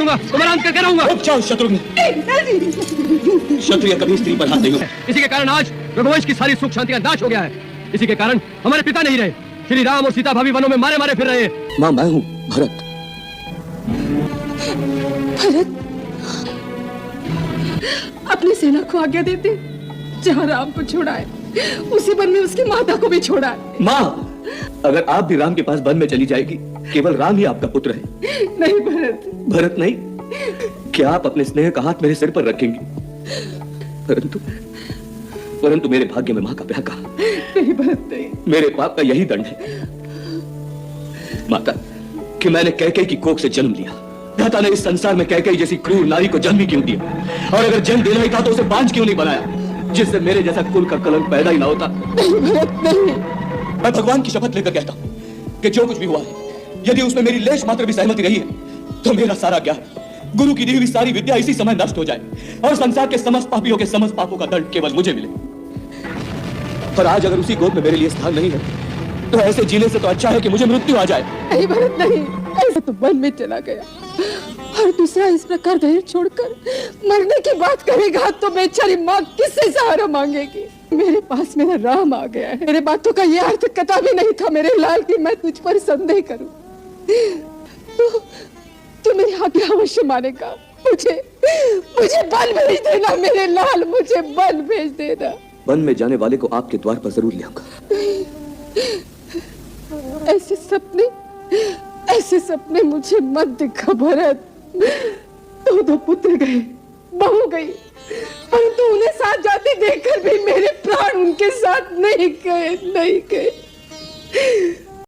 रहूंगा, तो मैं अंत करके रहूंगा। रुक जाओ शत्रुघ्न, क्षत्रिय कभी स्त्री पर हाथ नहीं होता। इसी के कारण आज रघुवंश की सारी सुख शांति का नाश हो गया है। इसी के कारण हमारे पिता नहीं रहे, श्री राम और सीता भाभी वनों में मारे मारे फिर रहे हैं। मां, मैं हूं भरत। भरत, अपनी सेना को आज्ञा देते, जहाँ राम को छोड़ा है उसी वन में उसकी माता को भी छोड़ा है। मां, अगर आप भी राम के पास वन में चली जाएगी, केवल राम ही आपका पुत्र है। नहीं भरत। भरत नहीं, क्या आप अपने स्नेह का हाथ मेरे सिर पर रखेंगी? परंतु मेरे भाग्य में मां का ब्याह कहा। नहीं भरत नहीं। मेरे पाप का यही दंड है माता, कि मैंने कैकेयी की कोख से जन्म लिया। दाता ने इस संसार में कैकेयी जैसी क्रूर नारी को जन्म ही क्यों दिया? और अगर जन्म देना ही था तो उसे बांझ क्यों नहीं बनाया, जिससे मेरे जैसा कुल का कलंक पैदा ही ना होता? नहीं भरत नहीं। मैं भगवान की शपथ लेकर कहता हूं कि जो कुछ भी हुआ है, यदि उसमें मेरी लेश मात्र भी सहमति रही है, तो मेरा सारा ज्ञान, गुरु की दी हुई सारी विद्या इसी समय नष्ट हो जाए और संसार के समस्त पापियों के समस्त पापों का दंड केवल मुझे मिले। पर आज अगर उसी गोद में मेरे लिए स्थान नहीं है, तो ऐसे जीने से तो अच्छा है कि मुझे मृत्यु आ जाए। नहीं भरत नहीं, ऐसा तो वन में चला गया और दूसरा इस प्रकार धैर्य छोड़कर मरने की बात करेगा तो बेचारी माँ किससे सहारा मांगेगी? मेरे पास मेरा राम आ गया है। मेरे बातों का यह अर्थ कदा भी नहीं था मेरे लाल कि मैं तुझ पर संदेह करूं। तो मेरी आज्ञा अवश्य मानेगा। मुझे बल भेज देना मेरे लाल, मुझे बल भेज देना। वन में जाने वाले को आपके द्वार पर जरूर ले आऊंगा। ऐसे सपने मुझे मत दिखा भरत। दो पुत्र गए, बहू गई, परंतु उन्हें साथ जाते देखकर भी मेरे प्राण उनके साथ नहीं गए।